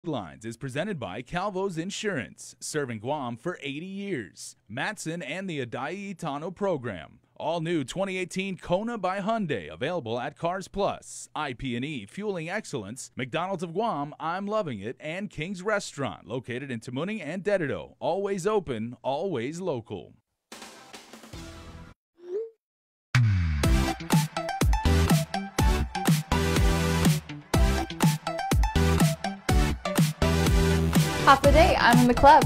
Headlines is presented by Calvo's Insurance, serving Guam for 80 years. Matson and the Adai Itano program. All new 2018 Kona by Hyundai, available at Cars Plus. IP&E, fueling excellence. McDonald's of Guam, I'm loving it. And King's Restaurant, located in Tamuning and Dedido. Always open, always local. Half the day, I'm in the club.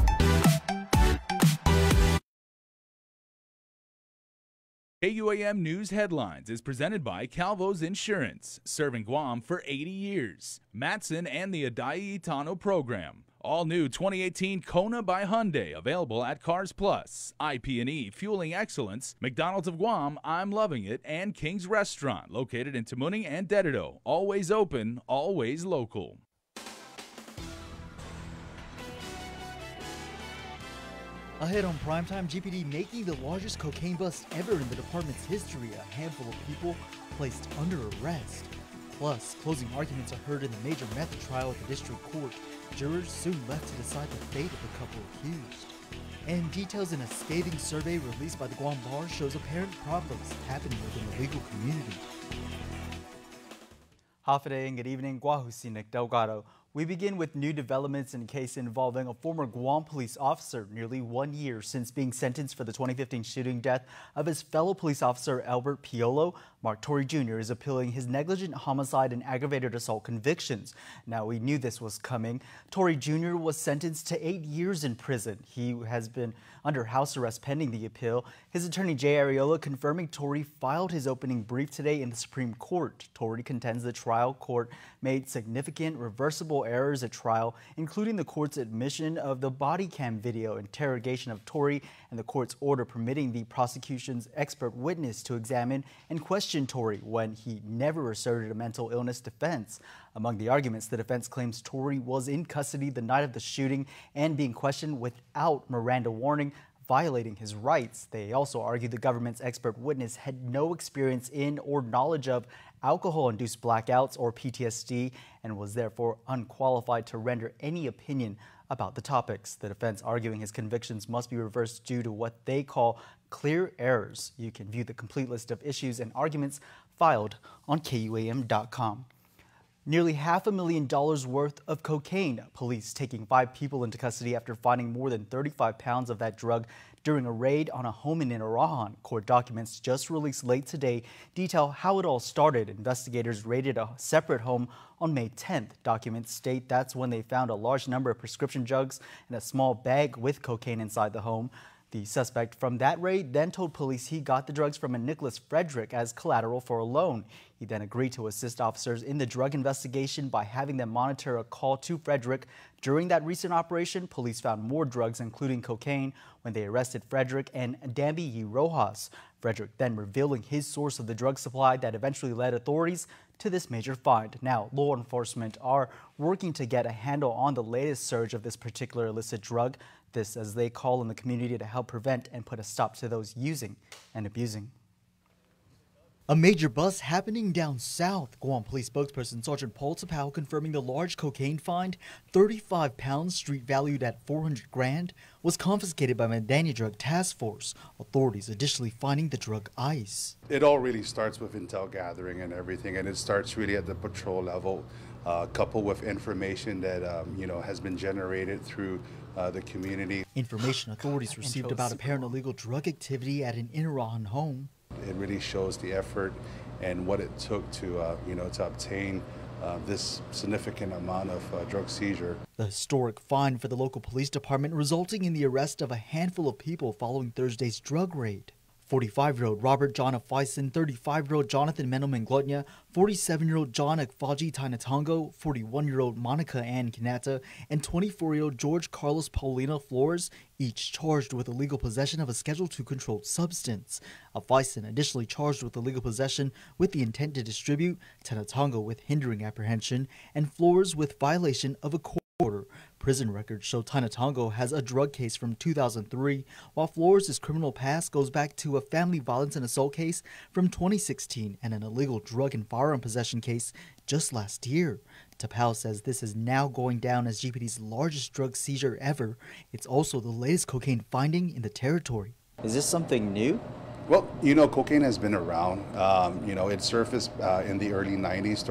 KUAM News Headlines is presented by Calvo's Insurance, serving Guam for 80 years. Matson and the Adai Itano program. All new 2018 Kona by Hyundai, available at Cars Plus. IP&E, fueling excellence. McDonald's of Guam, I'm loving it. And King's Restaurant, located in Tamuning and Dedido. Always open, always local. Ahead on Primetime, GPD making the largest cocaine bust ever in the department's history. A handful of people placed under arrest. Plus, closing arguments are heard in the major meth trial at the district court. Jurors soon left to decide the fate of the couple accused. And details in a scathing survey released by the Guam Bar shows apparent problems happening within the legal community. Half a day and good evening, Guahusinik Delgado. We begin with new developments in a case involving a former Guam police officer nearly 1 year since being sentenced for the 2015 shooting death of his fellow police officer Albert Piolo. Mark Torrey Jr. is appealing his negligent homicide and aggravated assault convictions. Now, we knew this was coming. Torrey Jr. was sentenced to 8 years in prison. He has been under house arrest pending the appeal. His attorney Jay Ariola confirming Torrey filed his opening brief today in the Supreme Court. Torrey contends the trial court made significant reversible errors at trial, including the court's admission of the body cam video interrogation of Torrey and the court's order permitting the prosecution's expert witness to examine and question Torrey when he never asserted a mental illness defense. Among the arguments, the defense claims Torrey was in custody the night of the shooting and being questioned without Miranda warning, violating his rights. They also argue the government's expert witness had no experience in or knowledge of alcohol-induced blackouts or PTSD and was therefore unqualified to render any opinion about the topics. The defense arguing his convictions must be reversed due to what they call clear errors. You can view the complete list of issues and arguments filed on KUAM.com. Nearly $500,000 worth of cocaine. Police taking 5 people into custody after finding more than 35 pounds of that drug during a raid on a home in Inarajan. Court documents just released late today detail how it all started. Investigators raided a separate home on May 10th. Documents state that's when they found a large number of prescription drugs and a small bag with cocaine inside the home. The suspect from that raid then told police he got the drugs from a Nicholas Frederick as collateral for a loan. He then agreed to assist officers in the drug investigation by having them monitor a call to Frederick. During that recent operation, police found more drugs, including cocaine, when they arrested Frederick and Dambi Rojas. Frederick then revealing his source of the drug supply that eventually led authorities to this major find. Now, law enforcement are working to get a handle on the latest surge of this particular illicit drug. This as they call on the community to help prevent and put a stop to those using and abusing. A major bust happening down south. Guam Police spokesperson Sergeant Paul Tapau confirming the large cocaine find, 35 pounds, street valued at 400 grand, was confiscated by Mandania Drug Task Force. Authorities additionally finding the drug ice. It all really starts with intel gathering and everything, and it starts really at the patrol level, coupled with information that has been generated through the community. Information authorities received about apparent illegal drug activity at an Inarajan home. It really shows the effort and what it took to obtain this significant amount of drug seizure. The historic find for the local police department resulting in the arrest of a handful of people following Thursday's drug raid. 45-year-old Robert John Afison, 35-year-old Jonathan Mendelman Glotnia, 47-year-old John Akfaji Tainatongo, 41-year-old Monica Ann Kanata, and 24-year-old George Carlos Paulino Flores, each charged with illegal possession of a Schedule II controlled substance. Afison additionally charged with illegal possession with the intent to distribute, Tainatongo with hindering apprehension, and Flores with violation of a court order. Prison records show Tainatongo has a drug case from 2003, while Flores' criminal past goes back to a family violence and assault case from 2016 and an illegal drug and firearm possession case just last year. Tapao says this is now going down as GPD's largest drug seizure ever. It's also the latest cocaine finding in the territory. Is this something new? Well, cocaine has been around. It surfaced in the early 90s,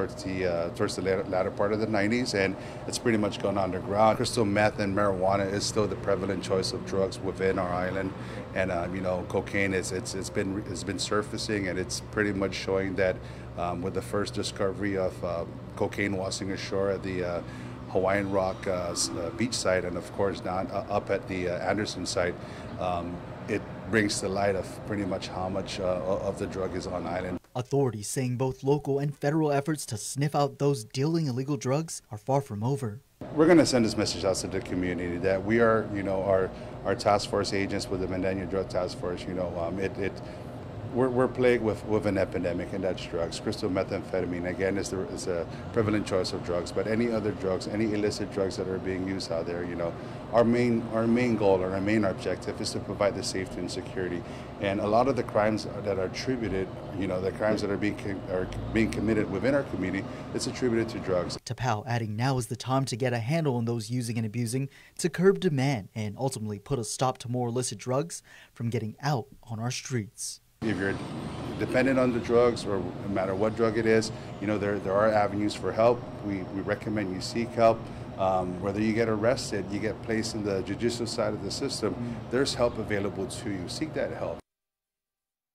towards the latter part of the 90s, and it's pretty much gone underground. Crystal meth and marijuana is still the prevalent choice of drugs within our island, and cocaine it's been surfacing, and it's pretty much showing that with the first discovery of cocaine washing ashore at the Hawaiian Rock beach site, and of course down up at the Anderson site. It brings to light of pretty much how much of the drug is on island. Authorities saying both local and federal efforts to sniff out those dealing illegal drugs are far from over. We're going to send this message out to the community that we are, our task force agents with the Mandaña Drug Task Force, we're plagued with an epidemic, and that's drugs. Crystal methamphetamine, again, is a prevalent choice of drugs, but any other drugs, any illicit drugs that are being used out there, our main goal or our main objective is to provide the safety and security. And a lot of the crimes that are attributed, the crimes that are being committed within our community, it's attributed to drugs. Tapao adding now is the time to get a handle on those using and abusing, to curb demand and ultimately put a stop to more illicit drugs from getting out on our streets. If you're dependent on the drugs, or no matter what drug it is, there are avenues for help. We recommend you seek help. Whether you get arrested, you get placed in the judicial side of the system, there's help available to you. Seek that help.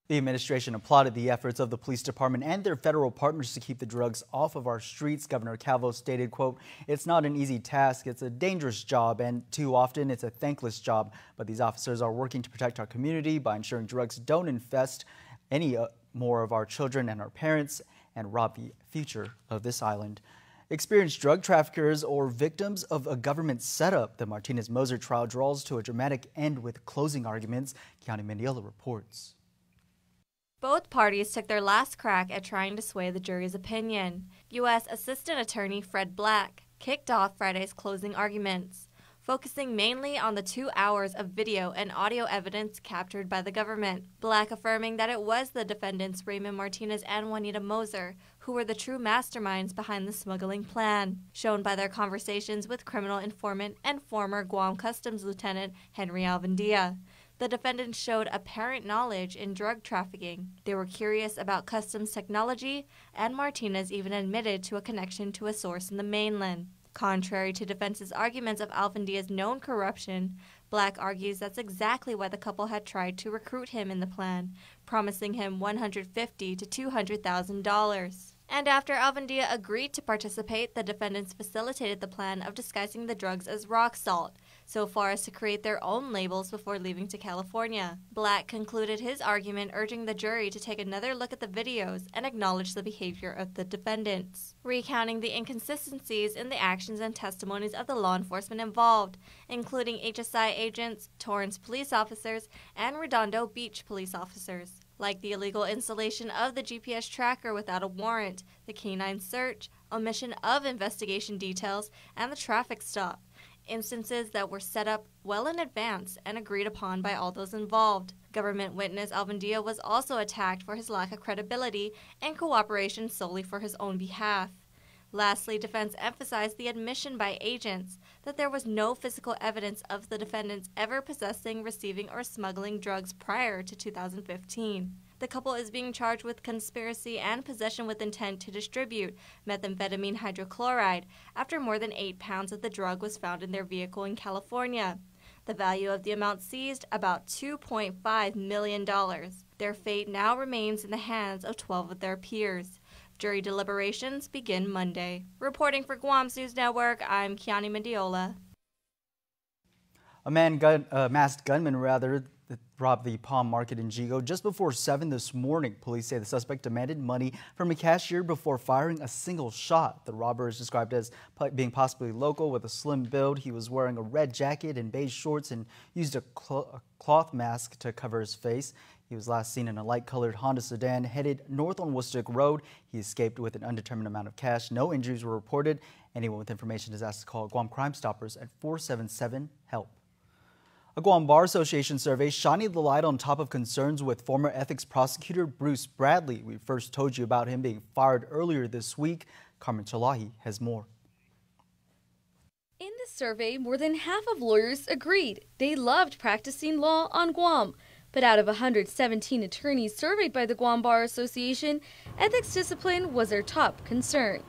The administration applauded the efforts of the police department and their federal partners to keep the drugs off of our streets. Governor Calvo stated, quote, "It's not an easy task. It's a dangerous job, and too often it's a thankless job. But these officers are working to protect our community by ensuring drugs don't infest any more of our children and our parents and rob the future of this island." Experienced drug traffickers or victims of a government setup. The Martinez-Moser trial draws to a dramatic end with closing arguments. Kiani Mendiola reports. Both parties took their last crack at trying to sway the jury's opinion. U.S. Assistant Attorney Fred Black kicked off Friday's closing arguments, focusing mainly on the 2 hours of video and audio evidence captured by the government. Black affirming that it was the defendants Raymond Martinez and Juanita Moser who were the true masterminds behind the smuggling plan, shown by their conversations with criminal informant and former Guam Customs Lieutenant Henry Alvandia. The defendants showed apparent knowledge in drug trafficking. They were curious about customs technology, and Martinez even admitted to a connection to a source in the mainland. Contrary to defense's arguments of Alvandia's known corruption, Black argues that's exactly why the couple had tried to recruit him in the plan, promising him $150,000 to $200,000. And after Alvandia agreed to participate, the defendants facilitated the plan of disguising the drugs as rock salt, so far as to create their own labels before leaving to California. Black concluded his argument urging the jury to take another look at the videos and acknowledge the behavior of the defendants, recounting the inconsistencies in the actions and testimonies of the law enforcement involved, including HSI agents, Torrance police officers, and Redondo Beach police officers, like the illegal installation of the GPS tracker without a warrant, the canine search, omission of investigation details, and the traffic stop, instances that were set up well in advance and agreed upon by all those involved. Government witness Alvandia was also attacked for his lack of credibility and cooperation solely for his own behalf. Lastly, defense emphasized the admission by agents that there was no physical evidence of the defendants ever possessing, receiving, or smuggling drugs prior to 2015. The couple is being charged with conspiracy and possession with intent to distribute methamphetamine hydrochloride after more than 8 pounds of the drug was found in their vehicle in California. The value of the amount seized, about $2.5 million. Their fate now remains in the hands of 12 of their peers. Jury deliberations begin Monday. Reporting for Guam's News Network, I'm Kiani Mendiola. A masked gunman robbed the Palm Market in Jigo just before 7 this morning. Police say the suspect demanded money from a cashier before firing a single shot. The robber is described as being possibly local with a slim build. He was wearing a red jacket and beige shorts and used a cloth mask to cover his face. He was last seen in a light-colored Honda sedan headed north on Woodstock Road. He escaped with an undetermined amount of cash. No injuries were reported. Anyone with information is asked to call Guam Crime Stoppers at 477-HELP. A Guam Bar Association survey shining the light on top of concerns with former ethics prosecutor Bruce Bradley. We first told you about him being fired earlier this week. Carmen Chalahi has more. In the survey, more than half of lawyers agreed they loved practicing law on Guam. But out of 117 attorneys surveyed by the Guam Bar Association, ethics discipline was their top concern.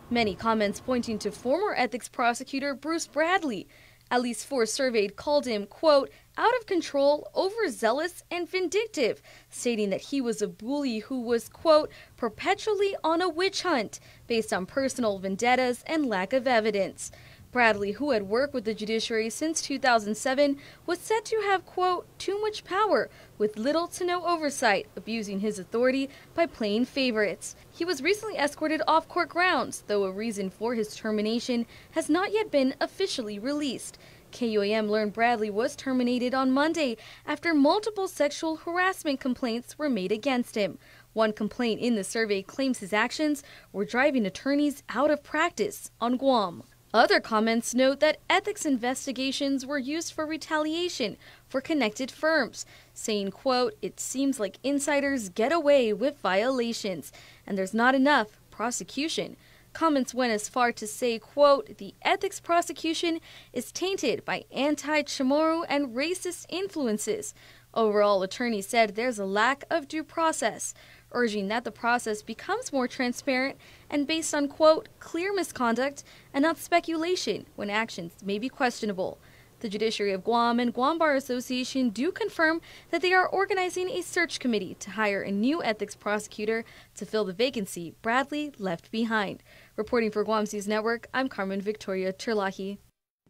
Many comments pointing to former ethics prosecutor Bruce Bradley. At least 4 surveyed called him, quote, out of control, overzealous, and vindictive, stating that he was a bully who was, quote, perpetually on a witch hunt based on personal vendettas and lack of evidence. Bradley, who had worked with the judiciary since 2007, was said to have, quote, too much power with little to no oversight, abusing his authority by playing favorites. He was recently escorted off court grounds, though a reason for his termination has not yet been officially released. KUAM learned Bradley was terminated on Monday after multiple sexual harassment complaints were made against him. One complaint in the survey claims his actions were driving attorneys out of practice on Guam. Other comments note that ethics investigations were used for retaliation for connected firms, saying, quote, it seems like insiders get away with violations, and there's not enough prosecution. Comments went as far to say, quote, the ethics prosecution is tainted by anti-Chamorro and racist influences. Overall, attorneys said there's a lack of due process, urging that the process becomes more transparent and based on, quote, clear misconduct and not speculation when actions may be questionable. The Judiciary of Guam and Guam Bar Association do confirm that they are organizing a search committee to hire a new ethics prosecutor to fill the vacancy Bradley left behind. Reporting for Guam News Network, I'm Carmen Victoria Terlahi.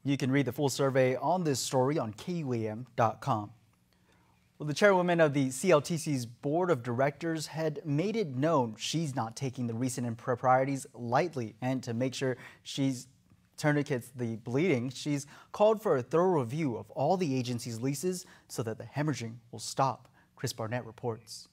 You can read the full survey on this story on KUAM.com. Well, the chairwoman of the CLTC's board of directors had made it known she's not taking the recent improprieties lightly, and to make sure she's tourniquets the bleeding, she's called for a thorough review of all the agency's leases so that the hemorrhaging will stop. Chris Barnett reports.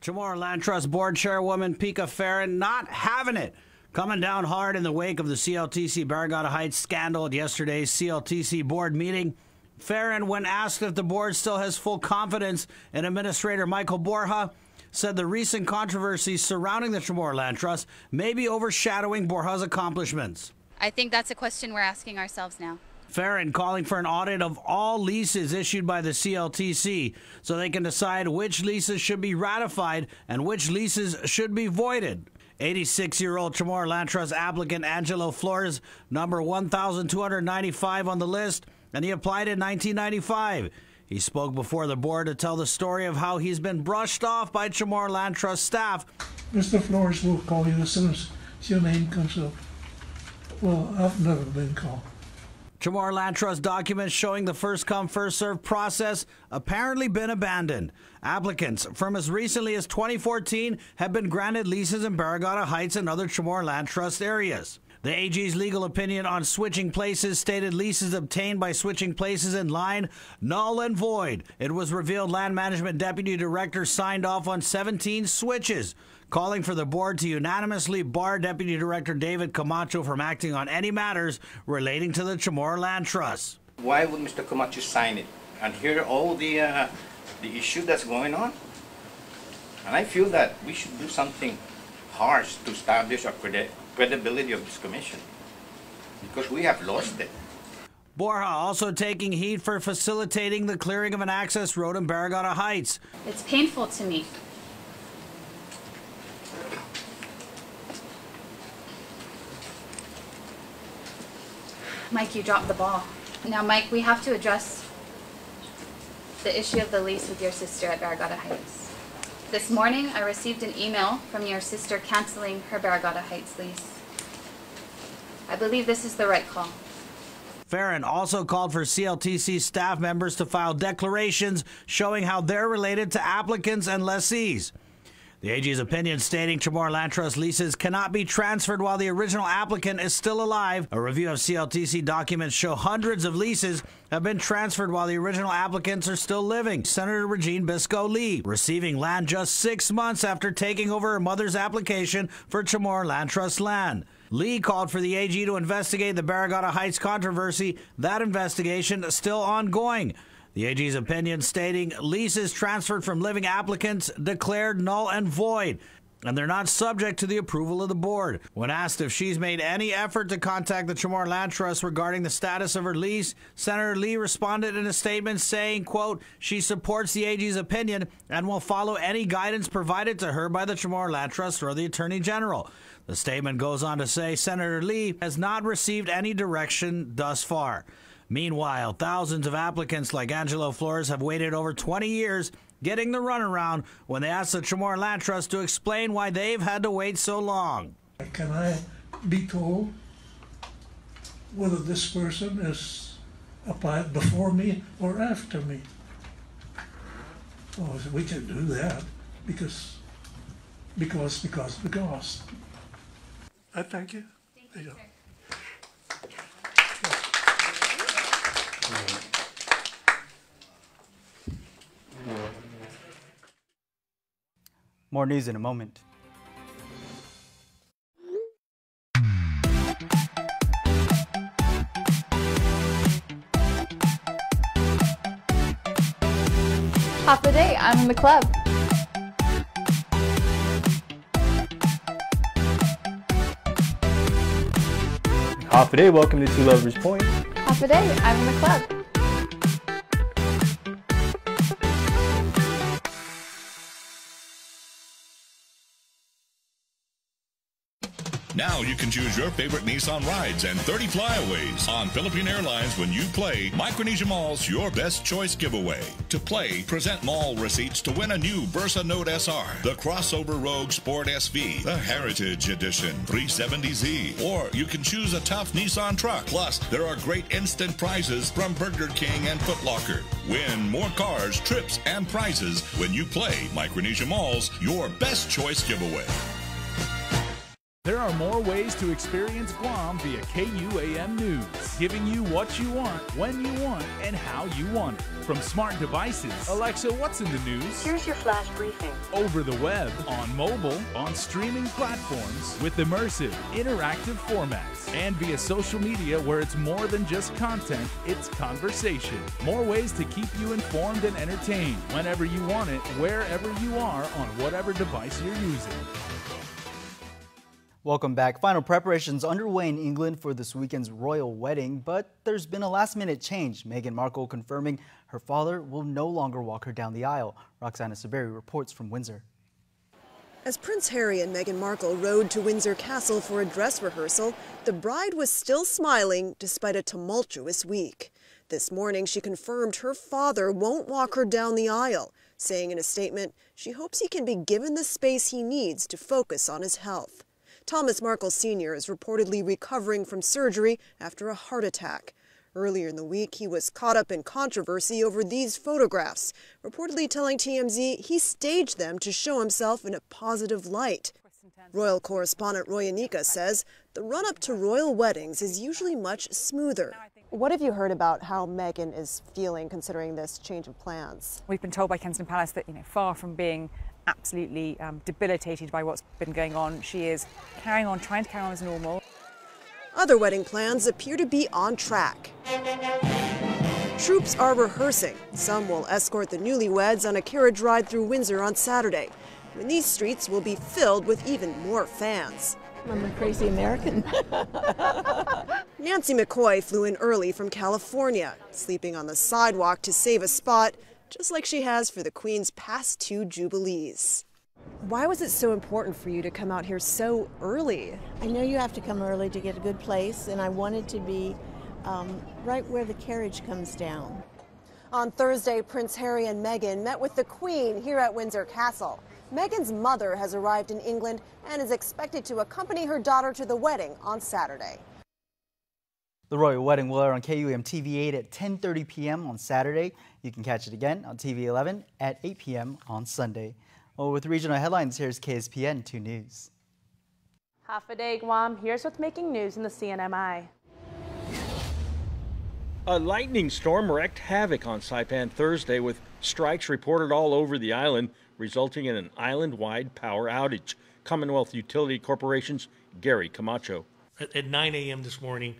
Chamorro Land Trust Board Chairwoman Pika Farron not having it. Coming down hard in the wake of the CLTC Barragata Heights scandal at yesterday's CLTC board meeting. Farron, when asked if the board still has full confidence in Administrator Michael Borja, said the recent controversies surrounding the Chamorro Land Trust may be overshadowing Borja's accomplishments. I think that's a question we're asking ourselves now. Farron calling for an audit of all leases issued by the CLTC so they can decide which leases should be ratified and which leases should be voided. 86-year-old Chamorro Land Trust applicant Angelo Flores, number 1,295 on the list, and he applied in 1995. He spoke before the board to tell the story of how he's been brushed off by Chamorro Land Trust staff. Mr. Flores will call you as soon as your name comes up. Well, I've never been called. Chamorro Land Trust documents showing the first-come, first-served process apparently been abandoned. Applicants from as recently as 2014 have been granted leases in Barragata Heights and other Chamorro Land Trust areas. The AG's legal opinion on switching places stated leases obtained by switching places in line null and void. It was revealed Land Management Deputy Director signed off on 17 switches, calling for the board to unanimously bar Deputy Director David Camacho from acting on any matters relating to the Chamorro Land Trust. Why would Mr. Camacho sign it and hear all the issue that's going on? And I feel that we should do something harsh to establish our credibility of this commission, because we have lost it. Borja also taking heat for facilitating the clearing of an access road in Barragata Heights. It's painful to me. Mike, you dropped the ball. Now, Mike, we have to address the issue of the lease with your sister at Barragata Heights. This morning, I received an email from your sister canceling her Barragata Heights lease. I believe this is the right call. Farron also called for CLTC staff members to file declarations showing how they're related to applicants and lessees. The AG's opinion stating Chamorro Land Trust leases cannot be transferred while the original applicant is still alive. A review of CLTC documents show hundreds of leases have been transferred while the original applicants are still living. Senator Regine Biscoe-Lee receiving land just 6 months after taking over her mother's application for Chamorro Land Trust land. Lee called for the AG to investigate the Barrigada Heights controversy. That investigation is still ongoing. The AG's opinion stating leases transferred from living applicants declared null and void, and they're not subject to the approval of the board. When asked if she's made any effort to contact the Chamorro Land Trust regarding the status of her lease, Senator Lee responded in a statement saying, quote, she supports the AG's opinion and will follow any guidance provided to her by the Chamorro Land Trust or the Attorney General. The statement goes on to say Senator Lee has not received any direction thus far. Meanwhile, thousands of applicants like Angelo Flores have waited over 20 years getting the runaround when they asked the Chamorro Land Trust to explain why they've had to wait so long. Can I be told whether this person is applied before me or after me? Oh, we can do that because. I thank you. Thank you. More news in a moment. Half the day, I'm in the club. Half a day, welcome to Two Lovers Point. Half the day, I'm in the club. Now you can choose your favorite Nissan rides and 30 flyaways on Philippine Airlines when you play Micronesia Mall's Your Best Choice giveaway. To play, present mall receipts to win a new Versa Note SR, the Crossover Rogue Sport SV, the Heritage Edition 370Z, or you can choose a tough Nissan truck. Plus, there are great instant prizes from Burger King and Foot Locker. Win more cars, trips, and prizes when you play Micronesia Mall's Your Best Choice giveaway. There are more ways to experience Guam via KUAM News, giving you what you want, when you want, and how you want it. From smart devices, Alexa, what's in the news? Here's your flash briefing. Over the web, on mobile, on streaming platforms, with immersive, interactive formats, and via social media where it's more than just content, it's conversation. More ways to keep you informed and entertained whenever you want it, wherever you are, on whatever device you're using. Welcome back. Final preparations underway in England for this weekend's royal wedding, but there's been a last-minute change. Meghan Markle confirming her father will no longer walk her down the aisle. Roxana Saberi reports from Windsor. As Prince Harry and Meghan Markle rode to Windsor Castle for a dress rehearsal, the bride was still smiling despite a tumultuous week. This morning, she confirmed her father won't walk her down the aisle, saying in a statement she hopes he can be given the space he needs to focus on his health. Thomas Markle Sr. is reportedly recovering from surgery after a heart attack. Earlier in the week, he was caught up in controversy over these photographs, reportedly telling TMZ he staged them to show himself in a positive light. Royal correspondent Roy Anika says the run-up to royal weddings is usually much smoother. What have you heard about how Meghan is feeling considering this change of plans? We've been told by Kensington Palace that, far from being absolutely debilitated by what's been going on, she is trying to carry on as normal. Other wedding plans appear to be on track. Troops are rehearsing. Some will escort the newlyweds on a carriage ride through Windsor on Saturday, when these streets will be filled with even more fans. I'm a crazy American. Nancy McCoy flew in early from California, sleeping on the sidewalk to save a spot, just like she has for the Queen's past 2 Jubilees. Why was it so important for you to come out here so early? I know you have to come early to get a good place, and I wanted to be right where the carriage comes down. On Thursday, Prince Harry and Meghan met with the Queen here at Windsor Castle. Meghan's mother has arrived in England and is expected to accompany her daughter to the wedding on Saturday. The royal wedding will air on KUAM TV 8 at 10:30 p.m. on Saturday. You can catch it again on TV 11 at 8 p.m. on Sunday. Well, with regional headlines, here's KSPN 2 News. Half a day, Guam. Here's what's making news in the CNMI. A lightning storm wreaked havoc on Saipan Thursday, with strikes reported all over the island, resulting in an island-wide power outage. Commonwealth Utility Corporation's Gary Camacho. At 9 a.m. this morning,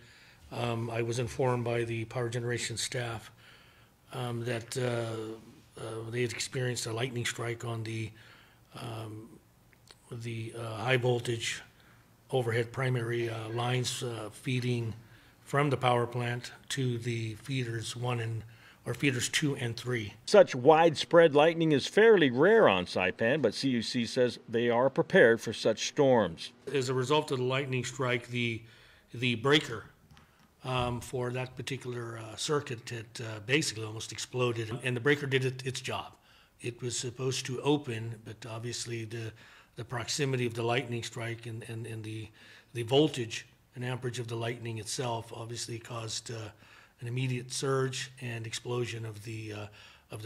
I was informed by the power generation staff that they had experienced a lightning strike on the high voltage overhead primary lines feeding from the power plant to the feeders 2 and 3. Such widespread lightning is fairly rare on Saipan, but CUC says they are prepared for such storms. As a result of the lightning strike, the breaker for that particular circuit had basically almost exploded, and the breaker did its job. It was supposed to open, but obviously the proximity of the lightning strike and the voltage and amperage of the lightning itself obviously caused an immediate surge and explosion of the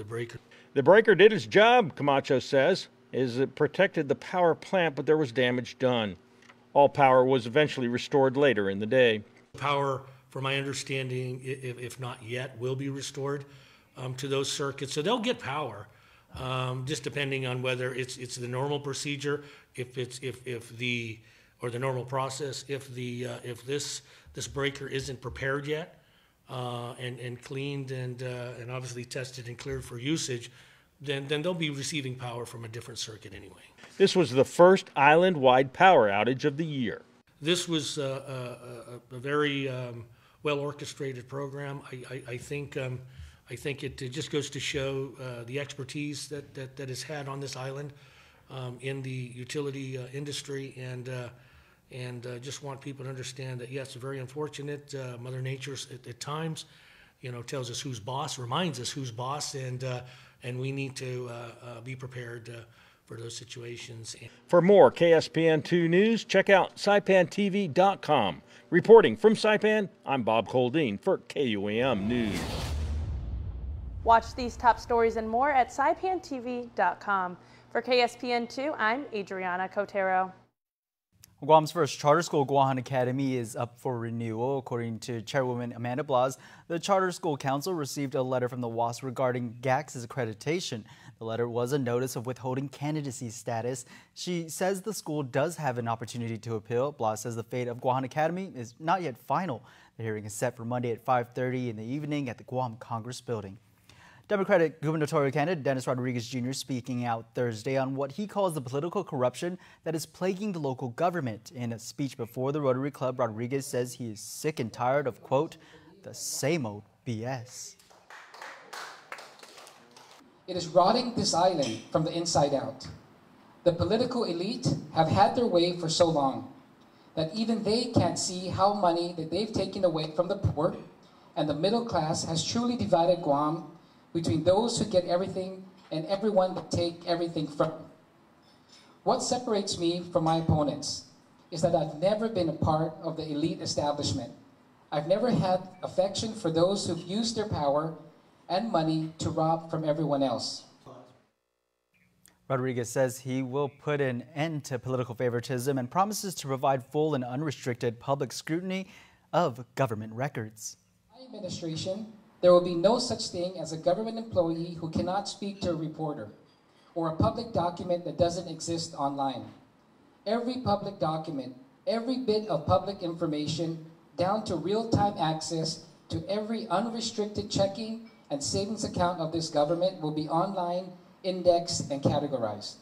breaker. The breaker did its job, Camacho says, as it protected the power plant, but there was damage done. All power was eventually restored later in the day. Power, from my understanding, if not yet, will be restored to those circuits. So they'll get power, just depending on whether it's the normal procedure, or the normal process. If this breaker isn't prepared yet and cleaned and obviously tested and cleared for usage, then they'll be receiving power from a different circuit anyway. This was the first island-wide power outage of the year. This was a very well-orchestrated program. I think it just goes to show the expertise that is had on this island in the utility industry, and just want people to understand that, yes, very unfortunate. Mother Nature at times, tells us who's boss, reminds us who's boss, and we need to be prepared for those situations. For more KSPN 2 News, check out saipantv.com. Reporting from Saipan, I'm Bob Coldine for KUAM News. Watch these top stories and more at saipantv.com. For KSPN 2, I'm Adriana Cotero. Guam's first charter school, Guahan Academy, is up for renewal. According to Chairwoman Amanda Blas, the Charter School Council received a letter from the WASP regarding GAC's accreditation. The letter was a notice of withholding candidacy status. She says the school does have an opportunity to appeal. Blas says the fate of Guahan Academy is not yet final. The hearing is set for Monday at 5:30 in the evening at the Guam Congress Building. Democratic gubernatorial candidate Dennis Rodriguez Jr. speaking out Thursday on what he calls the political corruption that is plaguing the local government. In a speech before the Rotary Club, Rodriguez says he is sick and tired of, quote, the same old BS. It is rotting this island from the inside out. The political elite have had their way for so long that even they can't see how money that they've taken away from the poor and the middle class has truly divided Guam between those who get everything and everyone that take everything from. What separates me from my opponents is that I've never been a part of the elite establishment. I've never had affection for those who've used their power and money to rob from everyone else. Rodriguez says he will put an end to political favoritism and promises to provide full and unrestricted public scrutiny of government records. My administration, there will be no such thing as a government employee who cannot speak to a reporter or a public document that doesn't exist online. Every public document, every bit of public information, down to real-time access to every unrestricted checking and savings account of this government will be online, indexed, and categorized.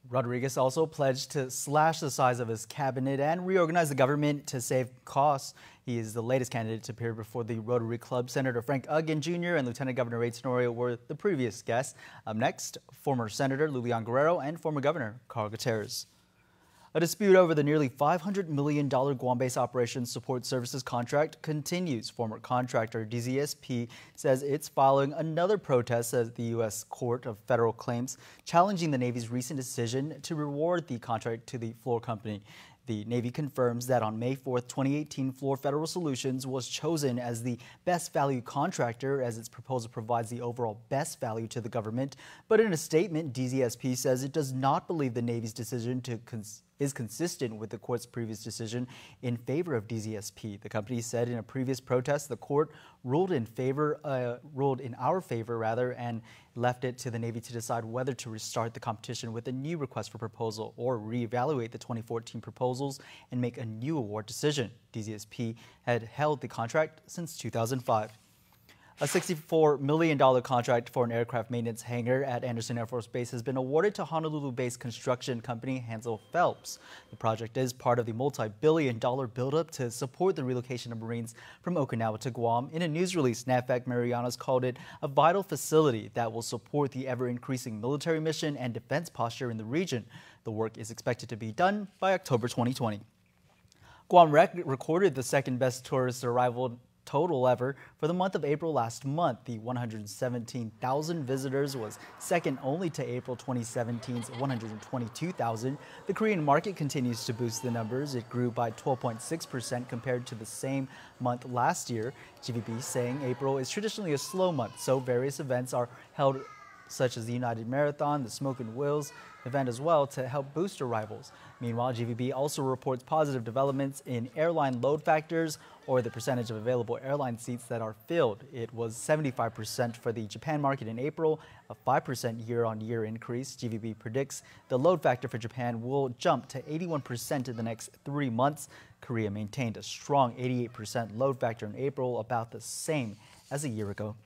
Rodriguez also pledged to slash the size of his cabinet and reorganize the government to save costs. He is the latest candidate to appear before the Rotary Club. Senator Frank Uggan Jr. and Lieutenant Governor Ray Tenorio were the previous guests. Up next, former Senator Lulian Guerrero and former Governor Carl Gutierrez. A dispute over the nearly $500 million Guam-based Operations Support Services contract continues. Former contractor DZSP says it's following another protest at the U.S. Court of Federal Claims, challenging the Navy's recent decision to reward the contract to the floor company. The Navy confirms that on May 4th, 2018, Fluor Federal Solutions was chosen as the best value contractor as its proposal provides the overall best value to the government. But in a statement, DZSP says it does not believe the Navy's decision is consistent with the court's previous decision in favor of DZSP. The company said in a previous protest, the court ruled in our favor, and left it to the Navy to decide whether to restart the competition with a new request for proposal or reevaluate the 2014 proposals and make a new award decision. DZSP had held the contract since 2005. A $64 million contract for an aircraft maintenance hangar at Andersen Air Force Base has been awarded to Honolulu-based construction company Hansel Phelps. The project is part of the multi-billion-dollar buildup to support the relocation of Marines from Okinawa to Guam. In a news release, NAVFAC Marianas called it a vital facility that will support the ever-increasing military mission and defense posture in the region. The work is expected to be done by October 2020. Guam recorded the second-best tourist arrival total ever for the month of April last month. The 117,000 visitors was second only to April 2017's 122,000. The Korean market continues to boost the numbers. It grew by 12.6% compared to the same month last year. GVB saying April is traditionally a slow month, so various events are held such as the United Marathon, the Smoke and Wheels event as well to help boost arrivals. Meanwhile, GVB also reports positive developments in airline load factors or the percentage of available airline seats that are filled. It was 75% for the Japan market in April, a 5% year-on-year increase. GVB predicts the load factor for Japan will jump to 81% in the next 3 months. Korea maintained a strong 88% load factor in April, about the same as a year ago.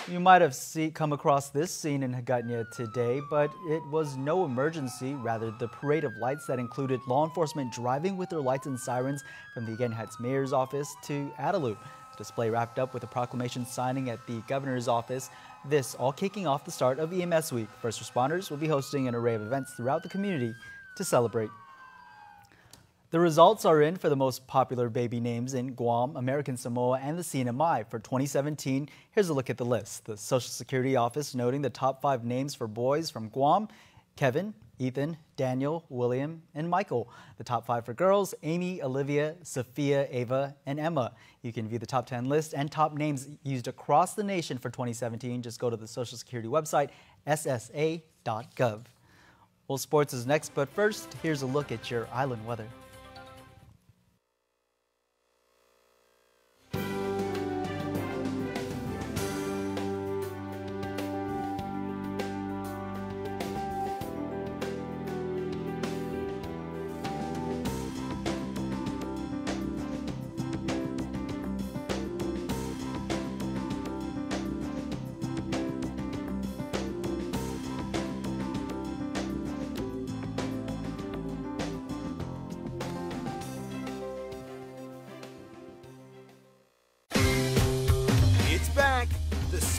You might have come across this scene in Hagåtña today, but it was no emergency, rather the parade of lights that included law enforcement driving with their lights and sirens from the Hagåtña Heights Mayor's office to Adelaide. The display wrapped up with a proclamation signing at the governor's office, this all kicking off the start of EMS Week. First responders will be hosting an array of events throughout the community to celebrate. The results are in for the most popular baby names in Guam, American Samoa, and the CNMI. For 2017, here's a look at the list. The Social Security Office noting the top 5 names for boys from Guam: Kevin, Ethan, Daniel, William, and Michael. The top 5 for girls: Amy, Olivia, Sophia, Ava, and Emma. You can view the top 10 list and top names used across the nation for 2017. Just go to the Social Security website, ssa.gov. Well, sports is next, but first, here's a look at your island weather.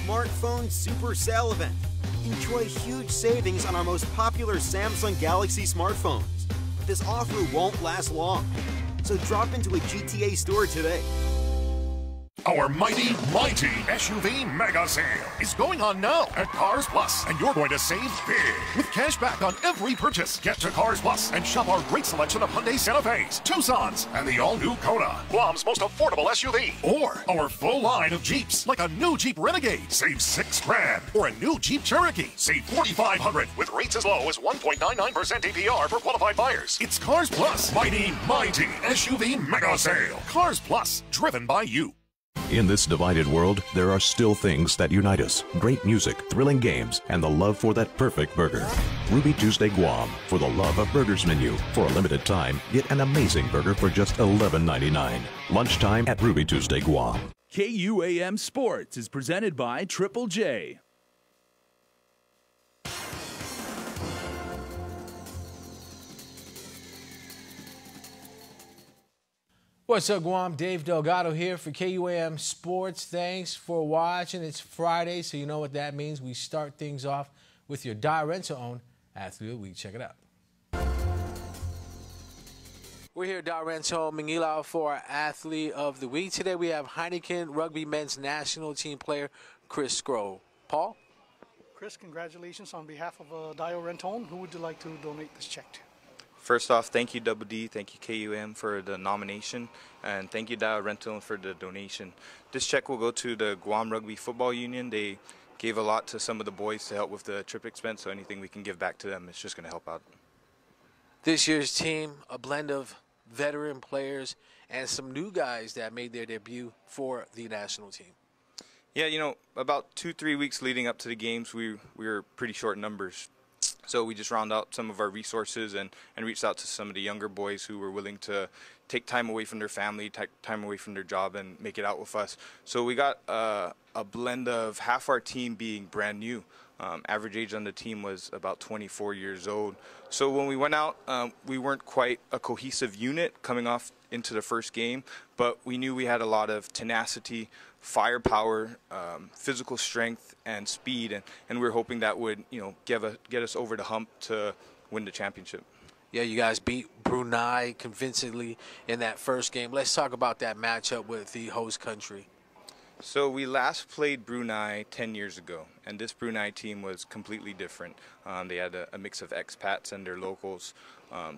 Smartphone Super Sale event. Enjoy huge savings on our most popular Samsung Galaxy smartphones. But this offer won't last long, so drop into a GTA store today. Our mighty SUV mega sale is going on now at Cars Plus, and you're going to save big with cash back on every purchase. Get to Cars Plus and shop our great selection of Hyundai Santa Fe's, Tucsons, and the all-new Kona, Guam's most affordable SUV. Or our full line of Jeeps, like a new Jeep Renegade, save $6 grand, or a new Jeep Cherokee, save $4,500 with rates as low as 1.99% APR for qualified buyers. It's Cars Plus, mighty SUV mega sale. Cars Plus, driven by you. In this divided world, there are still things that unite us. Great music, thrilling games, and the love for that perfect burger. Ruby Tuesday Guam, for the love of burgers menu. For a limited time, get an amazing burger for just $11.99. Lunchtime at Ruby Tuesday Guam. KUAM Sports is presented by Triple J. What's up, Guam? Dave Delgado here for KUAM Sports. Thanks for watching. It's Friday, so you know what that means. We start things off with your Di Renzo own Athlete of the Week. Check it out. We're here at Di Renzo Mangilao for our Athlete of the Week. Today we have Heineken Rugby Men's National Team player Chris Scroll. Paul? Chris, congratulations on behalf of Dio Renton. Who would you like to donate this check to? First off, thank you Double D, thank you KUM for the nomination, and thank you Dow Rental for the donation. This check will go to the Guam Rugby Football Union. They gave a lot to some of the boys to help with the trip expense, so anything we can give back to them is just going to help out. This year's team, a blend of veteran players and some new guys that made their debut for the national team. Yeah, you know, about 2-3 weeks leading up to the games, we were pretty short numbers. So we just round out some of our resources and reached out to some of the younger boys who were willing to take time away from their family, take time away from their job, and make it out with us. So we got a blend of half our team being brand new. Average age on the team was about 24 years old. So when we went out, we weren't quite a cohesive unit coming off into the first game, but we knew we had a lot of tenacity, firepower, physical strength, and speed, and we were hoping that would, you know, get us over the hump to win the championship. Yeah, you guys beat Brunei convincingly in that first game. Let's talk about that matchup with the host country. So we last played Brunei 10 years ago, and this Brunei team was completely different. They had a mix of expats and their locals.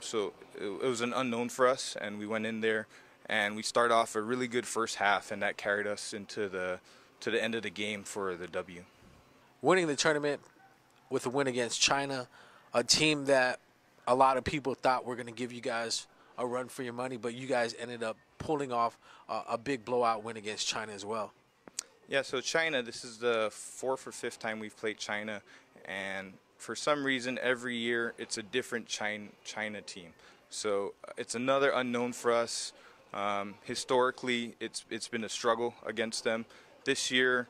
So it was an unknown for us, and we went in there, and we started off a really good first half, and that carried us into the end of the game for the W. Winning the tournament with a win against China, a team that a lot of people thought were going to give you guys a run for your money, but you guys ended up pulling off a big blowout win against China as well. Yeah, so China, this is the 4th or 5th time we've played China, and for some reason every year it's a different China team. So it's another unknown for us. Historically, it's been a struggle against them. This year,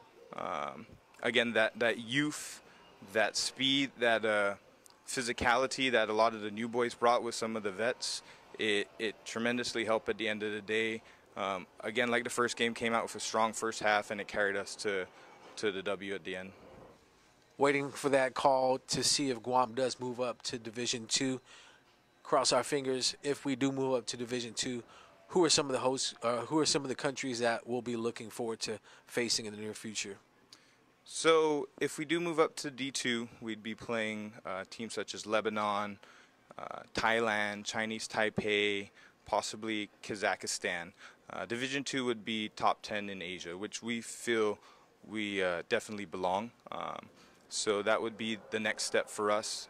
again, that youth, that speed, that physicality that a lot of the new boys brought with some of the vets, it tremendously helped at the end of the day. Again, like the first game, came out with a strong first half, and it carried us to the W at the end. Waiting for that call to see if Guam does move up to Division II. Cross our fingers. If we do move up to Division II, who are some of the hosts? Who are some of the countries that we'll be looking forward to facing in the near future? So if we do move up to D2, we'd be playing teams such as Lebanon, Thailand, Chinese Taipei, possibly Kazakhstan. Division II would be top 10 in Asia, which we feel we definitely belong. So that would be the next step for us.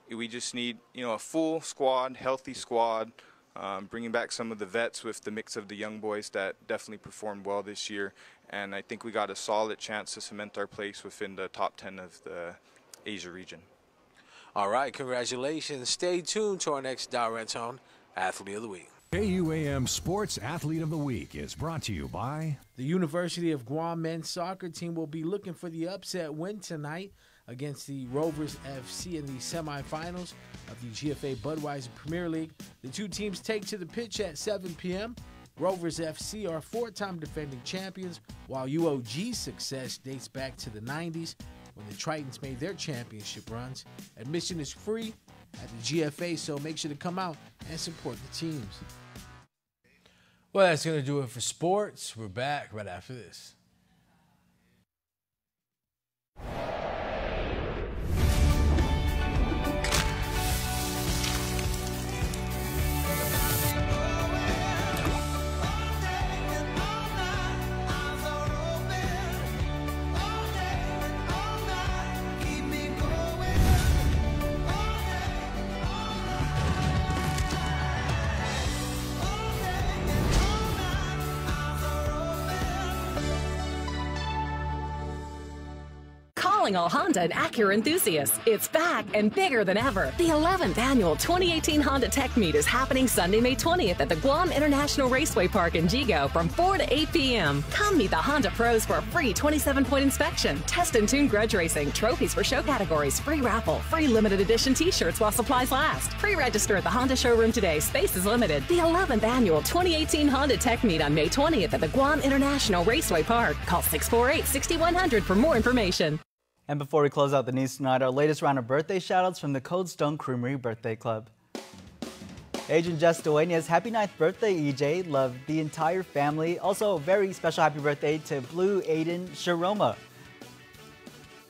We just need, you know, a full squad, healthy squad, bringing back some of the vets with the mix of the young boys that definitely performed well this year. And I think we got a solid chance to cement our place within the top 10 of the Asia region. All right, congratulations. Stay tuned to our next Direct On Athlete of the Week. KUAM Sports Athlete of the Week is brought to you by the University of Guam men's soccer team. Will be looking for the upset win tonight against the Rovers FC in the semifinals of the GFA Budweiser Premier League. The two teams take to the pitch at 7 p.m. Rovers FC are 4-time defending champions, while UOG's success dates back to the 90s when the Tritons made their championship runs. Admission is free at the GFA, so make sure to come out and support the teams. Well, that's going to do it for sports. We're back right after this. Calling all Honda and Acura enthusiasts. It's back and bigger than ever. The 11th annual 2018 Honda Tech Meet is happening Sunday, May 20th at the Guam International Raceway Park in Jigo from 4 to 8 p.m. Come meet the Honda pros for a free 27-point inspection, test and tune grudge racing, trophies for show categories, free raffle, free limited edition t-shirts while supplies last. Pre-register at the Honda showroom today. Space is limited. The 11th annual 2018 Honda Tech Meet on May 20th at the Guam International Raceway Park. Call 648-6100 for more information. And before we close out the news tonight, our latest round of birthday shoutouts from the Cold Stone Creamery Birthday Club. Agent Jess Duenas, happy 9th birthday, EJ. Love the entire family. Also, a very special happy birthday to Blue Aiden Sharoma.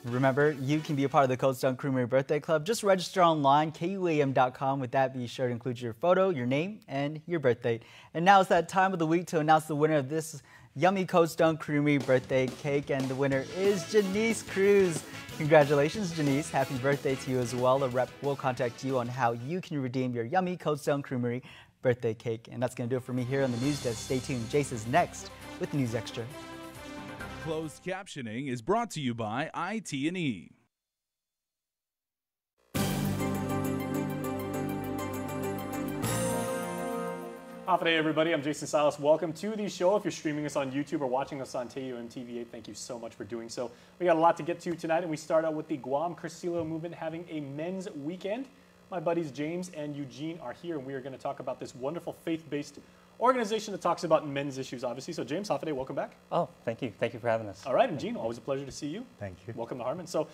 Remember, you can be a part of the Cold Stone Creamery Birthday Club. Just register online, KUAM.com. With that, be sure to include your photo, your name, and your birthday. And now it's that time of the week to announce the winner of this yummy Cold Stone Creamery birthday cake. And the winner is Janice Cruz. Congratulations, Janice. Happy birthday to you as well. A rep will contact you on how you can redeem your yummy Cold Stone Creamery birthday cake. And that's going to do it for me here on the news desk. Stay tuned. Jace is next with News Extra. Closed captioning is brought to you by IT&E. Half a day, everybody. I'm Jason Silas. Welcome to the show. If you're streaming us on YouTube or watching us on KUAM TV8, thank you so much for doing so. We got a lot to get to tonight, and we start out with the Guam Cursillo movement having a men's weekend. My buddies James and Eugene are here, and we are going to talk about this wonderful faith-based organization that talks about men's issues, obviously. So, James, half a day, welcome back. Oh, thank you. Thank you for having us. All right, and Gene, always a pleasure to see you. Thank you. Welcome to Harmon. So,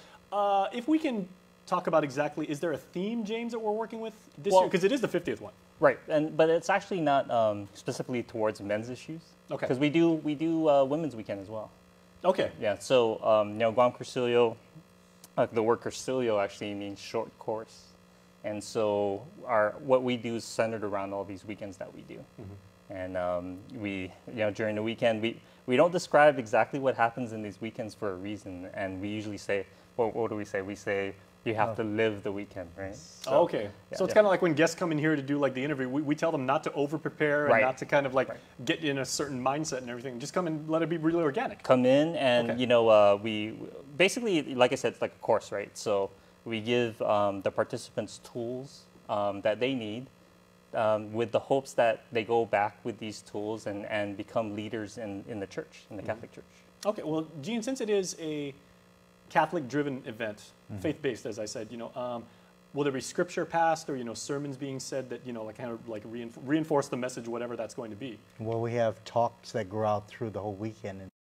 if we can talk about exactly, is there a theme, James, that we're working with this year? Because it is the 50th one. Right, but it's actually not specifically towards men's issues. Okay. Because we do women's weekend as well. Okay. Yeah. So Guam Cursillo, the word Cursillo actually means short course, and so what we do is centered around all these weekends that we do. Mm-hmm. And we during the weekend we don't describe exactly what happens in these weekends for a reason, and we usually say, what do we say? We say you have to live the weekend, right? So, okay. Yeah, so it's kind of like when guests come in here to do like the interview, we tell them not to over-prepare and not to kind of like get in a certain mindset and everything. Just come and let it be really organic. Come in and, we basically, like I said, it's like a course, right? So we give the participants tools that they need with the hopes that they go back with these tools and become leaders in the church, in the Catholic Church. Okay. Well, Gene, since it is a Catholic-driven event, faith-based, as I said, will there be scripture passed or sermons being said that reinforce the message, whatever that's going to be? Well, we have talks that go out through the whole weekend.